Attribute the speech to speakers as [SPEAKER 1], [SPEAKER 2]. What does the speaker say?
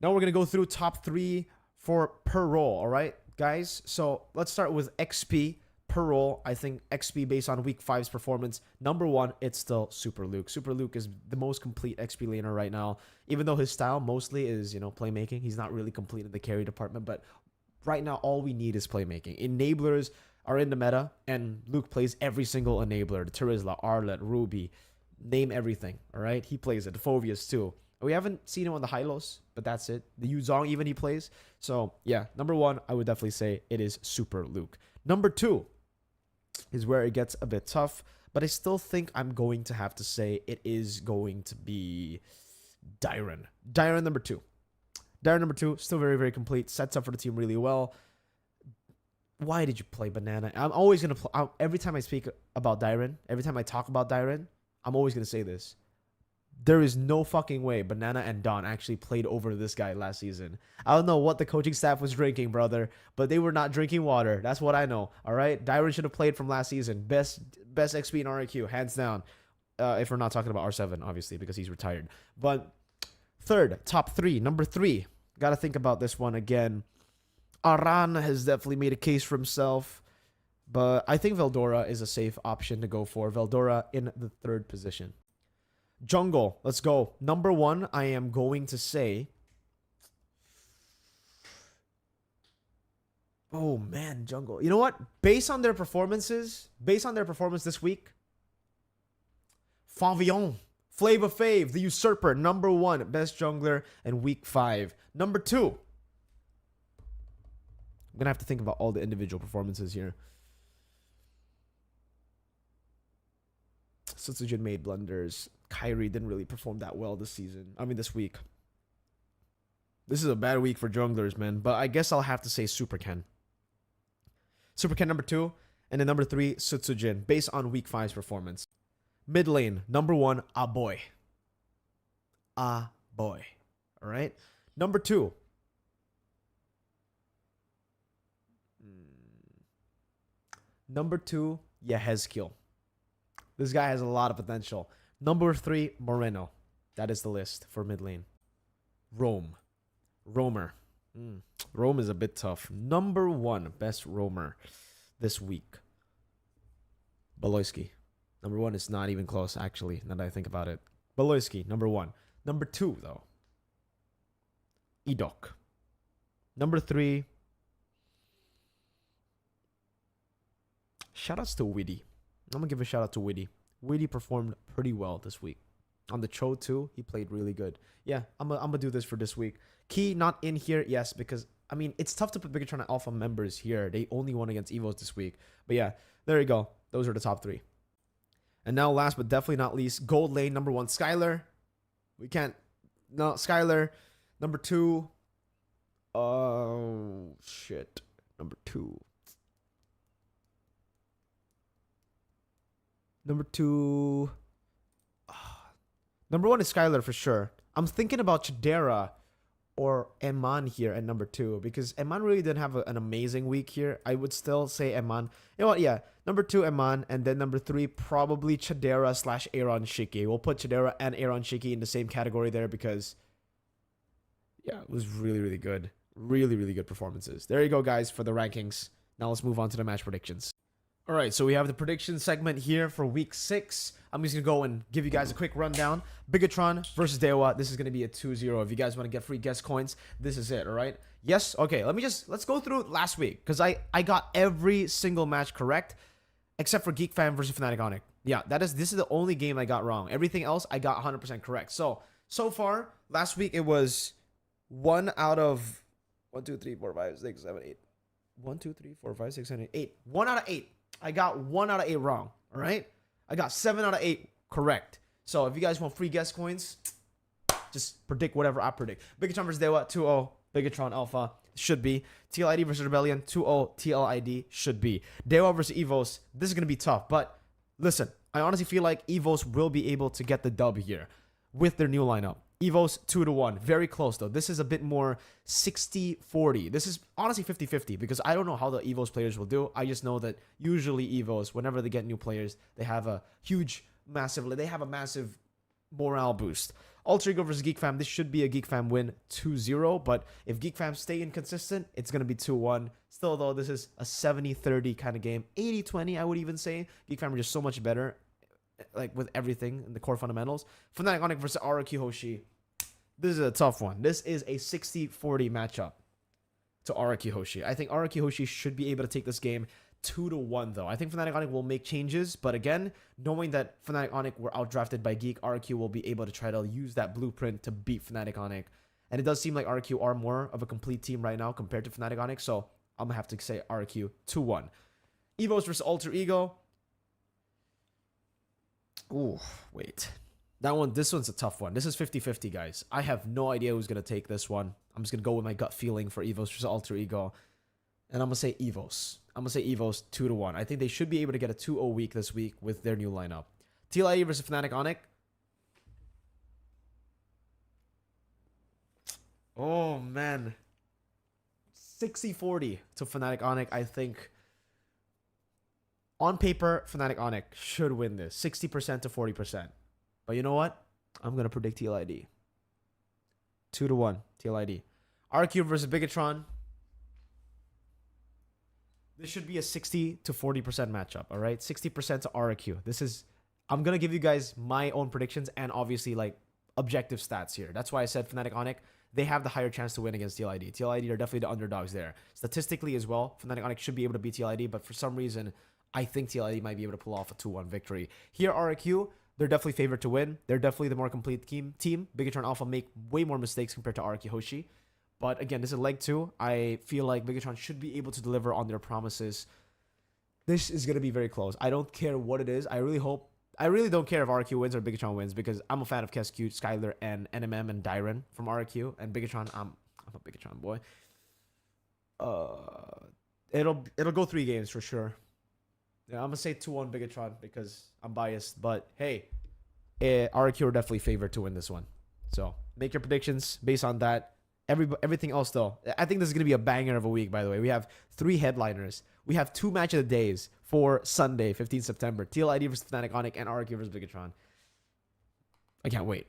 [SPEAKER 1] Now we're going to go through top 3 for per role, all right, guys? So let's start with XP per role. I think XP based on week 5's performance. Number 1, it's still Super Luke. Super Luke is the most complete XP laner right now. Even though his style mostly is, playmaking. He's not really complete in the carry department, but right now all we need is playmaking. Enablers are in the meta, and Luke plays every single enabler. The Terizla, Arlet, Ruby, name everything, all right? He plays it. The Phobias too. We haven't seen him on the Hylos, but that's it. The Yuzong even he plays. So yeah, number 1, I would definitely say it is Super Luke. Number 2 is where it gets a bit tough, but I still think I'm going to have to say it is going to be Dyron. Dyron number 2. Dyron number 2, still very, very complete. Sets up for the team really well. Why did you play Banana? I'm always going to every time I speak about Dyron, every time I talk about Dyron, I'm always going to say this. There is no fucking way Banana and Don actually played over this guy last season. I don't know what the coaching staff was drinking, brother, but they were not drinking water. That's what I know. All right, Dyron should have played from last season. Best XP in RIQ, hands down. If we're not talking about R7, obviously, because he's retired. But third, top 3, number 3. Got to think about this one again. Aran has definitely made a case for himself, but I think Veldora is a safe option to go for. Veldora in the 3rd position. Jungle, let's go. Number 1, I am going to say... Oh, man, Jungle. You know what? Based on their performance this week, Favion, Flava Fave, the Usurper, number 1, best jungler in week 5. Number 2, I'm going to have to think about all the individual performances here. Sutsujin made blunders. Kyrie didn't really perform that well this week. This is a bad week for junglers, man. But I guess I'll have to say Super Ken. Super Ken number 2. And then number 3, Sutsujin, based on week 5's performance. Mid lane, number 1, Aboy. Aboy. All right. Number 2. Number 2, Yehezkiel. This guy has a lot of potential. Number 3, Moreno. That is the list for mid lane. Roamer. Rome is a bit tough. Number 1, best roamer this week. Baloyski. Number 1 is not even close, actually, now that I think about it. Baloyski, number 1. Number 2, though. Edok. Number 3. Shoutouts to Widdy. I'm going to give a shout out to Widdy. Widdy performed pretty well this week. On the Cho too, he played really good. Yeah, I'm gonna do this for this week. Key not in here, yes, because I mean it's tough to put Bigatron and Alpha members here. They only won against Evos this week. But yeah, there you go. Those are the top 3. And now last but definitely not least, gold lane number 1, Skylar. Skylar. Number 2. Oh shit. Number 2. Number 2. Number 1 is Skylar for sure. I'm thinking about Chidera or Eman here at number 2 because Eman really didn't have an amazing week here. I would still say Eman. You know what? Yeah. Number 2, Eman. And then number 3, probably Chidera / Aaron Shiki. We'll put Chidera and Aaron Shiki in the same category there because, yeah, it was really, really good. Really, really good performances. There you go, guys, for the rankings. Now let's move on to the match predictions. All right, so we have the prediction segment here for week 6. I'm just going to go and give you guys a quick rundown. Bigatron versus Dewa. This is going to be a 2-0. If you guys want to get free guest coins, this is it, all right? Yes? Okay, let's go through last week because I got every single match correct except for Geek Fan versus Fnatic Onyx. Yeah, this is the only game I got wrong. Everything else I got 100% correct. So far, last week it was 1 out of 1, 2, 3, 4, 5, 6, 7, 8. 1, 2, 3, 4, 5, 6, 7, 8. 8. 1 out of 8. I got 1 out of 8 wrong. All right. I got 7 out of 8 correct. So if you guys want free guest coins, just predict whatever I predict. Bigatron versus Dewa, 2-0. Bigatron Alpha should be. TLID versus Rebellion, 2-0. TLID should be. Dewa versus Evos. This is going to be tough. But listen, I honestly feel like Evos will be able to get the dub here with their new lineup. Evos 2-1. Very close though. This is a bit more 60-40. This is honestly 50-50 because I don't know how the Evos players will do. I just know that usually Evos, whenever they get new players, they have a massive morale boost. Alter Ego versus Geek Fam. This should be a Geek Fam win 2-0, but if Geek Fam stay inconsistent, it's going to be 2-1. Still, though, this is a 70-30 kind of game. 80-20, I would even say. Geek Fam are just so much better, like, with everything in the core fundamentals. Fnatic Onic versus RQ Hoshi. This is a tough one. This is a 60-40 matchup to RQ Hoshi. I think RQ Hoshi should be able to take this game 2-1, though. I think Fnatic Onic will make changes, but again, knowing that Fnatic Onic were outdrafted by Geek, RQ will be able to try to use that blueprint to beat Fnatic Onic. And it does seem like RQ are more of a complete team right now compared to Fnatic Onic, so I'm going to have to say RQ 2-1. Evos versus Alter Ego. Ooh, wait. This one's a tough one. This is 50-50, guys. I have no idea who's going to take this one. I'm just going to go with my gut feeling for Evos versus Alter Ego. And I'm going to say Evos. I'm going to say Evos 2-1. I think they should be able to get a 2-0 week this week with their new lineup. TLIE versus Fnatic Onic. Oh, man. 60-40 to Fnatic Onic. I think on paper, Fnatic Onic should win this. 60% to 40%. But you know what? I'm going to predict TLID. 2-1 TLID. RQ versus Bigatron. This should be a 60 to 40% matchup, all right? 60% to RQ. I'm going to give you guys my own predictions and obviously like objective stats here. That's why I said Fnatic Onic, they have the higher chance to win against TLID. TLID are definitely the underdogs there. Statistically as well, Fnatic Onic should be able to beat TLID, but for some reason, I think TLID might be able to pull off a 2-1 victory. Here, RQ, they're definitely favored to win. They're definitely the more complete team. Bigatron Alpha make way more mistakes compared to RQ Hoshi. But again, this is leg 2. I feel like Bigatron should be able to deliver on their promises. This is going to be very close. I don't care what it is. I really don't care if RQ wins or Bigatron wins because I'm a fan of Kescute, Skyler, and NMM and Dyron from RQ. And Bigatron, I'm a Bigatron boy. It'll go 3 games for sure. Yeah, I'm going to say 2-1 Bigatron because I'm biased. But hey, RQ are definitely favored to win this one. So make your predictions based on that. Everything else, though, I think this is going to be a banger of a week, by the way. We have 3 headliners. We have 2 match of the days for Sunday, 15 September. TLID versus Fnatic Onic and RQ versus Bigatron. I can't wait.